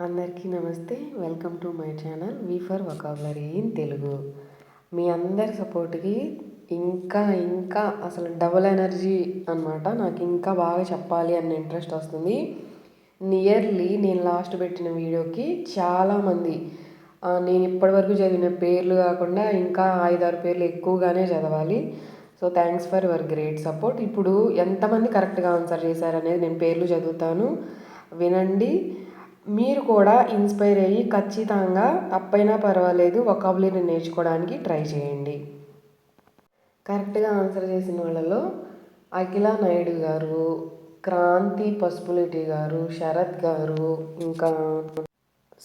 అందరికీ నమస్తే. Welcome to my channel we for vocabulary in Telugu. మీ అందరి సపోర్ట్కి ఇంకా అసలు డబుల్ ఎనర్జీ అనమాట. నాకు ఇంకా బాగా చెప్పాలి అన్న ఇంట్రెస్ట్ వస్తుంది. నియర్లీ నేను లాస్ట్ పెట్టిన వీడియోకి చాలామంది నేను ఇప్పటివరకు చదివిన పేర్లు కాకుండా ఇంకా 5-6 పేర్లు ఎక్కువగానే చదవాలి. So thanks for your great support. ఇప్పుడు ఎంతమంది కరెక్ట్గా ఆన్సర్ చేశారనేది నేను పేర్లు చదువుతాను, వినండి. మీరు కూడా ఇన్స్పైర్ అయ్యి ఖచ్చితంగా తప్పైనా పర్వాలేదు వొకాబులరీ నేర్చుకోవడానికి ట్రై చేయండి. కరెక్ట్గా ఆన్సర్ చేసిన వాళ్ళలో అఖిల నాయుడు గారు, క్రాంతి పసుపులేటి గారు, శరత్ గారు, ఇంకా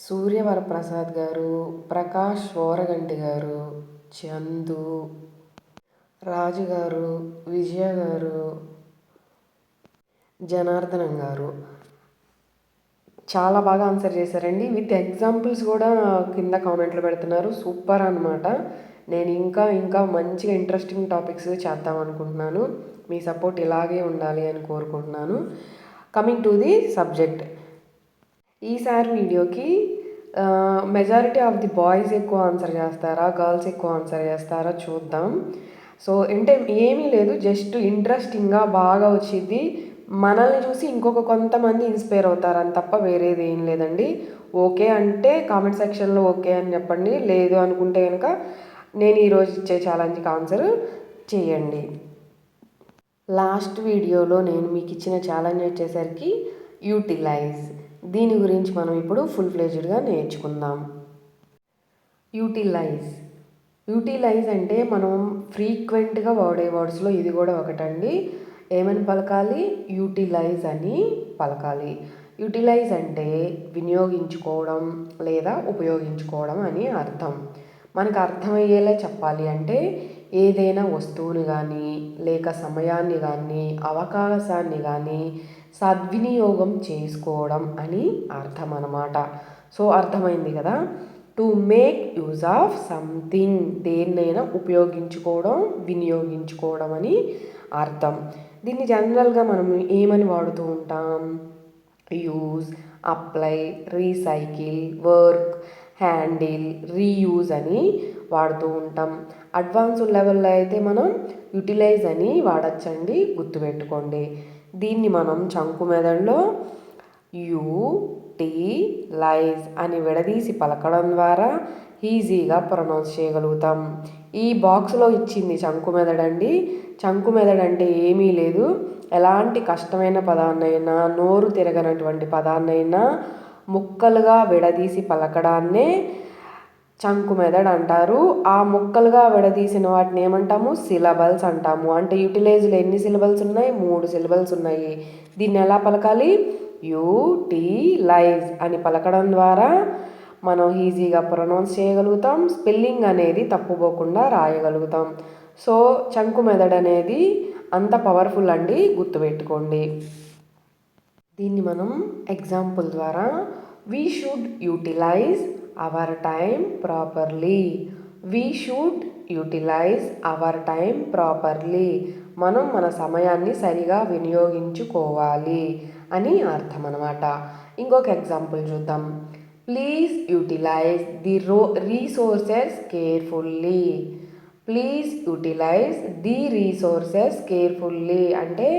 సూర్యవరప్రసాద్ గారు, ప్రకాష్ ఓరగంటి గారు, చందు, రాజు గారు, విజయ గారు, జనార్దనం గారు చాలా బాగా ఆన్సర్ చేశారండి. విత్ ఎగ్జాంపుల్స్ కూడా కింద కామెంట్లు పెడుతున్నారు. సూపర్ అనమాట. నేను ఇంకా మంచిగా ఇంట్రెస్టింగ్ టాపిక్స్ చేద్దాం అనుకుంటున్నాను. మీ సపోర్ట్ ఇలాగే ఉండాలి అని కోరుకుంటున్నాను. Coming to the subject. ఈసారి వీడియోకి మెజారిటీ ఆఫ్ ది బాయ్స్ ఎక్కువ ఆన్సర్ చేస్తారా, గర్ల్స్ ఎక్కువ ఆన్సర్ చేస్తారా చూద్దాం. సో అంటే ఏమీ లేదు, జస్ట్ ఇంట్రెస్టింగ్గా బాగా వచ్చింది. మనల్ని చూసి ఇంకొక కొంతమంది ఇన్స్పైర్ అవుతారని తప్ప వేరేది ఏం లేదండి. ఓకే అంటే కామెంట్ సెక్షన్లో ఓకే అని చెప్పండి, లేదు అనుకుంటే కనుక నేను ఈరోజు ఇచ్చే ఛాలెంజ్కి ఆన్సర్ చేయండి. లాస్ట్ వీడియోలో నేను మీకు ఇచ్చిన ఛాలెంజ్ వచ్చేసరికి యూటిలైజ్. దీని గురించి మనం ఇప్పుడు ఫుల్ ఫ్లెజ్డ్గా నేర్చుకుందాం. యూటిలైజ్ అంటే మనం ఫ్రీక్వెంట్గా వాడే వర్డ్స్లో ఇది కూడా ఒకటండి. ఏమని పలకాలి? యూటిలైజ్ అని పలకాలి. యూటిలైజ్ అంటే వినియోగించుకోవడం లేదా ఉపయోగించుకోవడం అని అర్థం. మనకు అర్థమయ్యేలా చెప్పాలి అంటే ఏదైనా వస్తువుని కానీ లేక సమయాన్ని కానీ అవకాశాన్ని కానీ సద్వినియోగం చేసుకోవడం అని అర్థం అన్నమాట. సో అర్థమైంది కదా. To make use of something, దేన్నైనా ఉపయోగించుకోవడం, వినియోగించుకోవడం అని అర్థం. దీన్ని జనరల్గా మనం ఏమని వాడుతూ ఉంటాం? Use, apply, recycle, work, handle, reuse అని వాడుతూ ఉంటాం. అడ్వాన్స్డ్ లెవెల్లో అయితే మనం యూటిలైజ్ అని వాడచ్చండి, గుర్తుపెట్టుకోండి. దీన్ని మనం చంకు మెదడులో యూటిలైజ్ అని విడదీసి పలకడం ద్వారా ఈజీగా ప్రొనౌన్స్ చేయగలుగుతాం. ఈ బాక్స్లో ఇచ్చింది చంకు మెదడండి. చంకు మెదడు అంటే ఏమీ లేదు, ఎలాంటి కష్టమైన పదాన్నైనా, నోరు తిరగనటువంటి పదాన్నైనా ముక్కలుగా విడదీసి పలకడాన్నే చంకు మెదడు అంటారు. ఆ ముక్కలుగా విడదీసిన వాటిని ఏమంటాము? సిలబల్స్ అంటాము. అంటే యూటిలైజ్లో ఎన్ని సిలబల్స్ ఉన్నాయి? 3 సిలబల్స్ ఉన్నాయి. దీన్ని ఎలా పలకాలి? యూటిలైజ్ అని పలకడం ద్వారా మనం ఈజీగా ప్రొనౌన్స్ చేయగలుగుతాం. స్పెల్లింగ్ అనేది తప్పుపోకుండా రాయగలుగుతాం. సో చంకు మెదడు అనేది అంత పవర్ఫుల్ అండి, గుర్తుపెట్టుకోండి. దీన్ని మనం ఎగ్జాంపుల్ ద్వారా we should utilise our time properly. We should utilise our time properly. మనం మన సమయాన్ని సరిగా వినియోగించుకోవాలి అని అర్థం అన్నమాట. ఇంకొక ఎగ్జాంపుల్ చూద్దాం. Please utilise the resources carefully. Please utilise the resources carefully అంటే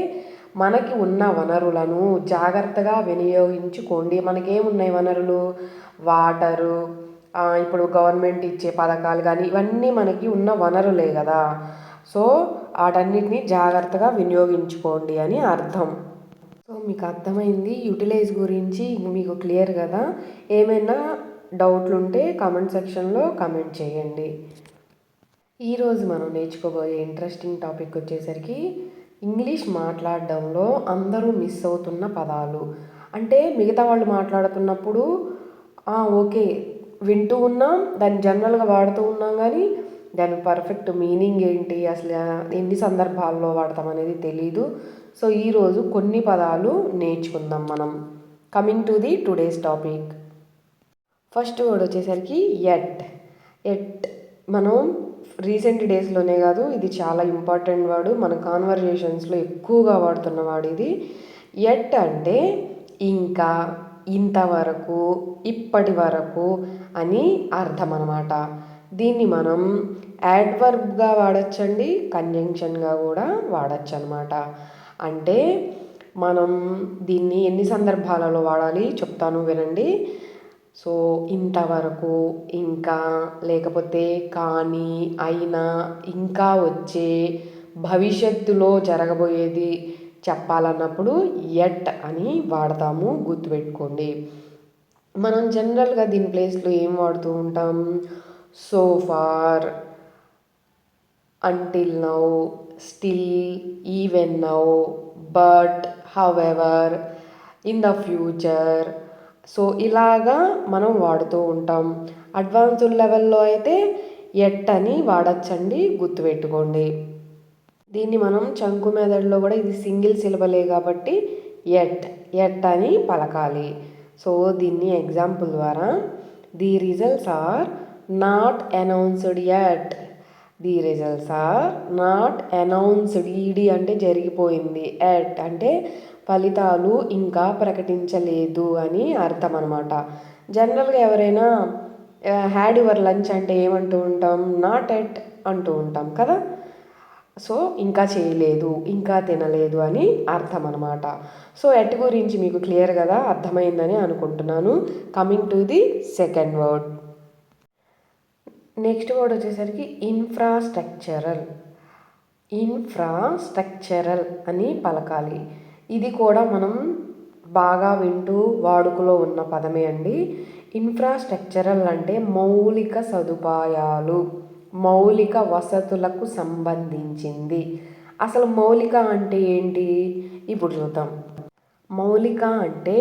మనకి ఉన్న వనరులను జాగ్రత్తగా వినియోగించుకోండి. మనకేమున్నాయి వనరులు? వాటరు, ఇప్పుడు గవర్నమెంట్ ఇచ్చే పథకాలు కానీ ఇవన్నీ మనకి ఉన్న వనరులే కదా. సో వాటన్నిటిని జాగ్రత్తగా వినియోగించుకోండి అని అర్థం. సో మీకు అర్థమైంది యూటిలైజ్ గురించి, మీకు క్లియర్ కదా. ఏమైనా డౌట్లు ఉంటే కామెంట్ సెక్షన్లో కామెంట్ చేయండి. ఈరోజు మనం నేర్చుకోబోయే ఇంట్రెస్టింగ్ టాపిక్ వచ్చేసరికి ఇంగ్లీష్ మాట్లాడడంలో అందరూ మిస్ అవుతున్న పదాలు. అంటే మిగతా వాళ్ళు మాట్లాడుతున్నప్పుడు ఓకే వింటూ ఉన్నాం, దాన్ని జనరల్గా వాడుతూ ఉన్నాం, కానీ దాని పర్ఫెక్ట్ మీనింగ్ ఏంటి, అసలు ఎన్ని సందర్భాల్లో వాడతాం అనేది తెలీదు. సో ఈరోజు కొన్ని పదాలు నేర్చుకుందాం మనం. Coming to the today's topic. First word వచ్చేసరికి ఎట్. మనం రీసెంట్ డేస్లోనే కాదు, ఇది చాలా ఇంపార్టెంట్ వర్డ్, మన కాన్వర్జేషన్స్లో ఎక్కువగా వాడుతున్న వర్డ్ ఇది. ఎట్ అంటే ఇంకా, ఇంతవరకు, ఇప్పటి వరకు అని అర్థం అన్నమాట. దీన్ని మనం యాడ్వర్బ్గా వాడచ్చండి, కంజంక్షన్గా కూడా వాడచ్చు అనమాట. అంటే మనం దీన్ని ఎన్ని సందర్భాలలో వాడాలి చెప్తాను వినండి. సో ఇంతవరకు, ఇంకా, లేకపోతే కానీ, అయినా, ఇంకా వచ్చే, భవిష్యత్తులో జరగబోయేది చెప్పాలన్నప్పుడు ఎట్ అని వాడతాము, గుర్తుపెట్టుకోండి. మనం జనరల్గా దీని ప్లేస్లో ఏం వాడుతూ ఉంటాం? So far, until now, still, even now, but, however, in the future. So ఇలాగా మనం వాడుతూ ఉంటాం. అడ్వాన్స్డ్ లెవెల్లో అయితే ఎట్ అని వాడచ్చండి, గుర్తుపెట్టుకోండి. దీన్ని మనం చంకు మెథడ్లో కూడా ఇది సింగిల్ సిలబలే కాబట్టి ఎట్ అని పలకాలి. సో దీన్ని ఎగ్జాంపుల్ ద్వారా, the results are not announced yet. The results are not announced, ED అంటే జరిగిపోయింది, ఎట్ అంటే ఫలితాలు ఇంకా ప్రకటించలేదు అని అర్థం అనమాట. జనరల్గా ఎవరైనా హ్యాడ్ యువర్ లంచ్ అంటే ఏమంటూ ఉంటాం? నాట్ ఎట్ అంటూ ఉంటాం కదా. సో ఇంకా చేయలేదు, ఇంకా తినలేదు అని అర్థం అనమాట. సో ఎట్ గురించి మీకు క్లియర్ కదా, అర్థమైందని అనుకుంటున్నాను. Coming to the second word. Next word వచ్చేసరికి ఇన్ఫ్రాస్ట్రక్చరల్. ఇన్ఫ్రాస్ట్రక్చరల్ అని పలకాలి. ఇది కూడా మనం బాగా వింటూ వాడుకలో ఉన్న పదమే అండి. ఇన్ఫ్రాస్ట్రక్చరల్ అంటే మౌలిక సదుపాయాలు, మౌలిక వసతులకు సంబంధించింది. అసలు మౌలిక అంటే ఏంటి ఇప్పుడు చూద్దాం. మౌలిక అంటే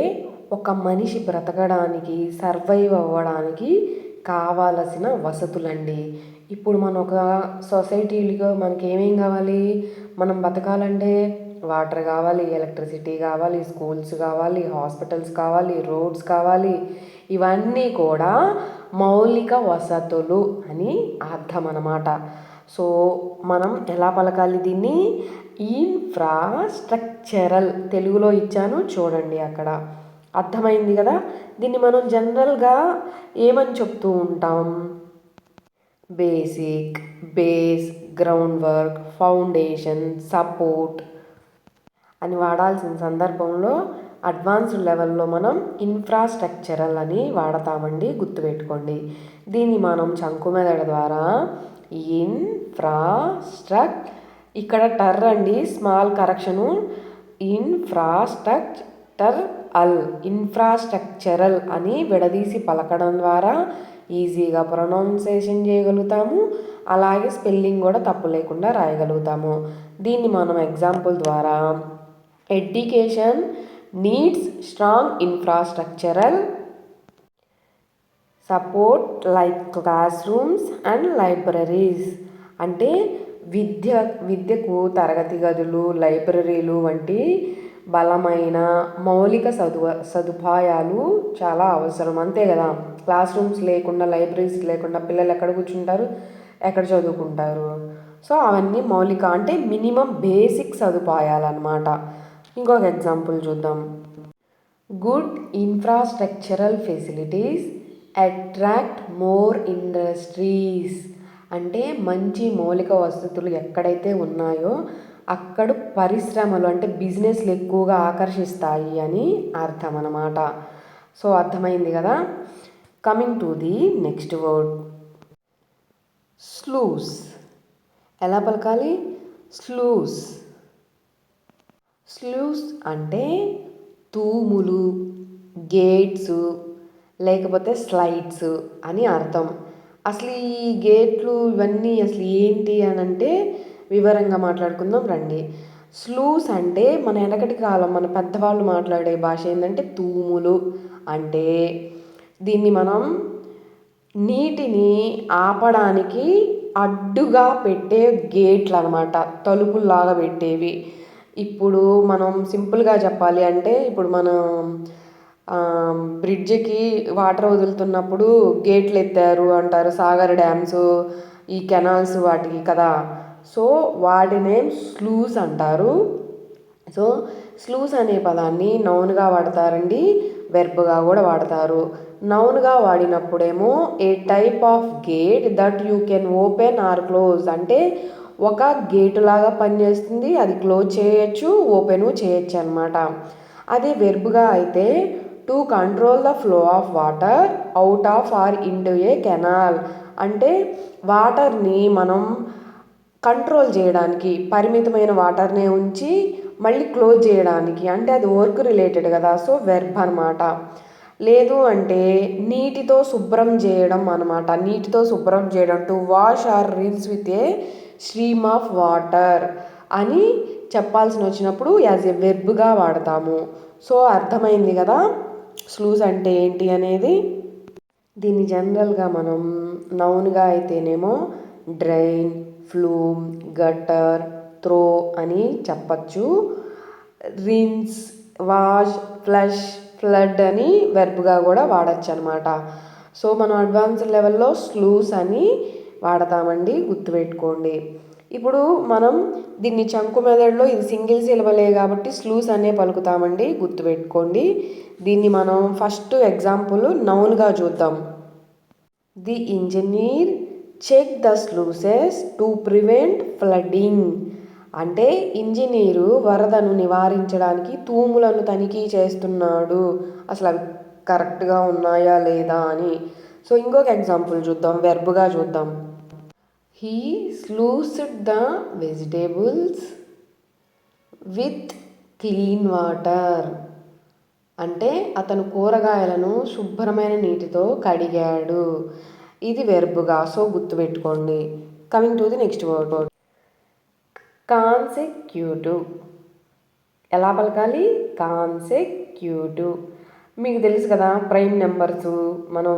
ఒక మనిషి బ్రతకడానికి, సర్వైవ్ అవ్వడానికి కావాల్సిన వసతులండి. ఇప్పుడు మన ఒక సొసైటీలో మనకి ఏమేం కావాలి? మనం బతకాలంటే వాటర్ కావాలి, ఎలక్ట్రిసిటీ కావాలి, స్కూల్స్ కావాలి, హాస్పిటల్స్ కావాలి, రోడ్స్ కావాలి. ఇవన్నీ కూడా మౌలిక వసతులు అని అర్థం అన్నమాట. సో మనం ఎలా పలకాలి దీన్ని? ఇన్ఫ్రాస్ట్రక్చరల్, తెలుగులో ఇచ్చాను చూడండి, అక్కడ అర్థమైంది కదా. దీన్ని మనం జనరల్గా ఏమని చెప్తూ ఉంటాం? Basic, base, ground work, foundation, support అని వాడాల్సిన సందర్భంలో అడ్వాన్స్డ్ లెవెల్లో మనం ఇన్ఫ్రాస్ట్రక్చరల్ అని వాడతామండి, గుర్తుపెట్టుకోండి. దీన్ని మనం చంకు మెథడ్ ద్వారా ఇక్కడ టర్ అండి, స్మాల్ కరెక్షను, ఇన్ఫ్రాస్ట్రక్చరల్ అని విడదీసి పలకడం ద్వారా ఈజీగా ప్రొనౌన్సియేషన్ చేయగలుగుతాము. అలాగే స్పెల్లింగ్ కూడా తప్పు లేకుండా రాయగలుగుతాము. దీన్ని మనం ఎగ్జాంపుల్ ద్వారా, education needs strong infrastructural support like class rooms and libraries. అంటే విద్యకు తరగతి గదులు, లైబ్రరీలు వంటి బలమైన మౌలిక సదుపాయాలు చాలా అవసరం, అంతే కదా. క్లాస్ రూమ్స్ లేకుండా, లైబ్రరీస్ లేకుండా పిల్లలు ఎక్కడ కూర్చుంటారు, ఎక్కడ చదువుకుంటారు? సో అవన్నీ మౌలిక అంటే మినిమం బేసిక్ సదుపాయాలు అన్నమాట. ఇంకొక ఎగ్జాంపుల్ చూద్దాం. Good infrastructural facilities attract more industries. అంటే మంచి మౌలిక వసతులు ఎక్కడైతే ఉన్నాయో అక్కడ పరిశ్రమలు అంటే బిజినెస్లు ఎక్కువగా ఆకర్షిస్తాయి అని అర్థం అన్నమాట. సో అర్థమైంది కదా. Coming to the next word, sluice. ఎలా పలకాలి? స్లూస్. స్లూస్ అంటే తూములు, గేట్స్, లేకపోతే స్లైడ్స్ అని అర్థం. అసలు ఈ గేట్లు ఇవన్నీ అసలు ఏంటి అని అంటే వివరంగా మాట్లాడుకుందాం రండి. స్లూస్ అంటే మన వెనకటి కాలం మన పెద్దవాళ్ళు మాట్లాడే భాష ఏంటంటే తూములు. అంటే దీన్ని మనం నీటిని ఆపడానికి అడ్డుగా పెట్టే గేట్లు అనమాట, తలుపుల్లాగా పెట్టేవి. ఇప్పుడు మనం సింపుల్గా చెప్పాలి అంటే, ఇప్పుడు మనం బ్రిడ్జికి వాటర్ వదులుతున్నప్పుడు గేట్లు ఎత్తారు అంటారు, సాగర్ డ్యామ్స్, ఈ కెనాల్స్ వాటికి కదా. సో వాటి నేమ్ స్లూస్ అంటారు. సో స్లూస్ అనే పదాన్ని నౌన్గా వాడతారండి, వెర్బ్గా కూడా వాడతారు. నౌన్గా వాడినప్పుడేమో a type of gate that you can open or close, అంటే ఒక గేటు లాగా పనిచేస్తుంది, అది క్లోజ్ చేయొచ్చు, ఓపెను చేయొచ్చు అనమాట. అది వెర్బ్గా అయితే to control the flow of water out of or into a canal, అంటే వాటర్ని మనం కంట్రోల్ చేయడానికి, పరిమితమైన వాటర్నే ఉంచి మళ్ళీ క్లోజ్ చేయడానికి, అంటే అది వర్క్ రిలేటెడ్ కదా, సో వెర్బ్ అనమాట. లేదు అంటే నీటితో శుభ్రం చేయడం అనమాట. నీటితో శుభ్రం చేయడం, to wash or rinse with a stream of water అని చెప్పాల్సి వచ్చినప్పుడు యాజ్ ఏ వెర్బ్గా వాడతాము. సో అర్థమైంది కదా స్లూస్ అంటే ఏంటి అనేది. దీన్ని జనరల్గా మనం నౌన్గా అయితేనేమో డ్రైన్, ఫ్లూమ్, గటర్, త్రో అని చెప్పచ్చు. రిన్స్, వాష్, ఫ్లష్, ఫ్లడ్ అని వెర్బ్గా కూడా వాడచ్చు అనమాట. సో మనం అడ్వాన్స్డ్ లెవెల్లో స్లూస్ అని వాడతామండి, గుర్తుపెట్టుకోండి. ఇప్పుడు మనం దీన్ని చంకు మెథడ్లో ఇది సింగిల్ సిలబలే కాబట్టి స్లూస్ అనే పలుకుతామండి, గుర్తుపెట్టుకోండి. దీన్ని మనం ఫస్ట్ ఎగ్జాంపుల్ నౌన్గా చూద్దాం. The engineer check the sluices to prevent flooding, అంటే ఇంజనీరు వరదను నివారించడానికి తూములను తనిఖీ చేస్తున్నాడు, అసలు అవి కరెక్ట్గా ఉన్నాయా లేదా అని. సో ఇంకొక ఎగ్జాంపుల్ చూద్దాం, వెర్బ్గా చూద్దాం. He sluiced the vegetables with clean water, అంటే అతను కూరగాయలను శుభ్రమైన నీటితో కడిగాడు. ఇది వెర్బ్గా, సో గుర్తుపెట్టుకోండి. Coming to the next word, consecutive. ఎలా పలకాలి? కాన్సెక్యూటివ్. మీకు తెలుసు కదా ప్రైమ్ నెంబర్స్ మనం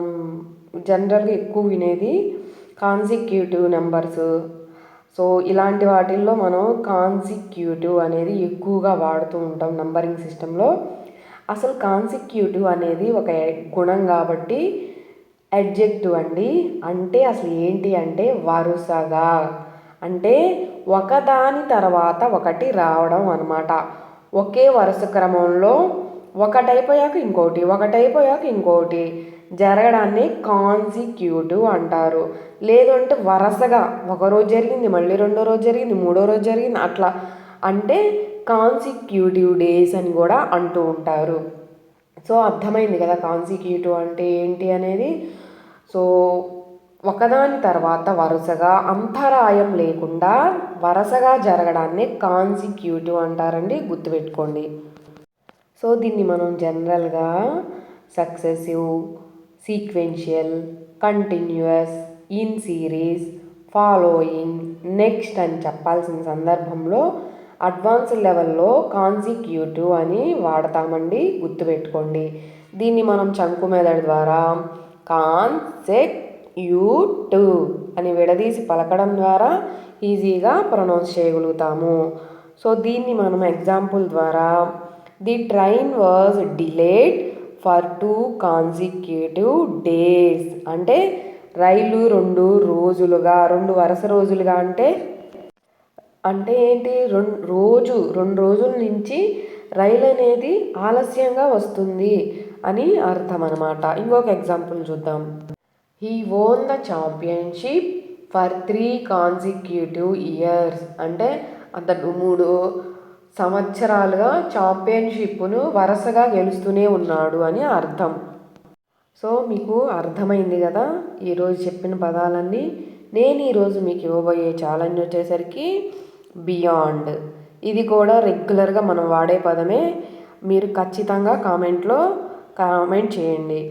జనరల్గా ఎక్కువ వినేది కాన్సెక్యూటివ్ నెంబర్స్. సో ఇలాంటి వాటిల్లో మనం కాన్సెక్యూటివ్ అనేది ఎక్కువగా వాడుతూ ఉంటాం నంబరింగ్ సిస్టంలో. అసలు కాన్సెక్యూటివ్ అనేది ఒక గుణం కాబట్టి అడ్జెక్టివ్ అండి. అంటే అసలు ఏంటి అంటే వరుసగా, అంటే ఒకదాని తర్వాత ఒకటి రావడం అన్నమాట. ఒకే వరుస క్రమంలో ఒకటైపోయాక ఇంకోటి, ఒకటైపోయాక ఇంకోటి జరగడాన్ని కాన్సిక్యూటివ్ అంటారు. లేదు అంటే వరుసగా ఒకరోజు జరిగింది, మళ్ళీ రెండో రోజు జరిగింది, మూడో రోజు జరిగింది, అట్లా అంటే కాన్సిక్యూటివ్ డేస్ అని కూడా అంటూ ఉంటారు. సో అర్థమైంది కదా కాన్సిక్యూటివ్ అంటే ఏంటి అనేది. సో ఒకదాని తర్వాత వరుసగా అంతరాయం లేకుండా వరుసగా జరగడాన్ని కాన్సిక్యూటివ్ అంటారండి, గుర్తుపెట్టుకోండి. సో దీన్ని మనం జనరల్గా successive, sequential, continuous, in series, following, next అని చెప్పాల్సిన సందర్భంలో అడ్వాన్స్డ్ లెవెల్లో కాన్సిక్యూటివ్ అని వాడతామండి, గుర్తుపెట్టుకోండి. దీన్ని మనం చంకు మెథడ్ ద్వారా కాన్సెక్యూటివ్ అని విడదీసి పలకడం ద్వారా ఈజీగా ప్రొనౌన్స్ చేయగలుగుతాము. సో దీన్ని మనం ఎగ్జాంపుల్ ద్వారా the train was delayed for 2 consecutive days, అంటే రైలు 2 రోజులుగా, 2 వరుస రోజులుగా అంటే ఏంటి, 2 రోజుల నుంచి రైలు అనేది ఆలస్యంగా వస్తుంది అని అర్థం అనమాట. ఇంకొక ఎగ్జాంపుల్ చూద్దాం. He వోన్ the championship for 3 consecutive years, అంటే అతడు 3 సంవత్సరాలుగా ఛాంపియన్షిప్ను వరుసగా గెలుస్తూనే ఉన్నాడు అని అర్థం. సో మీకు అర్థమైంది కదా ఈరోజు చెప్పిన పదాలన్నీ. నేను ఈరోజు మీకు ఇవ్వబోయే ఛాలెంజ్ వచ్చేసరికి బియాండ్. ఇది కూడా రెగ్యులర్గా మనం వాడే పదమే. మీరు ఖచ్చితంగా కామెంట్ చేయండి.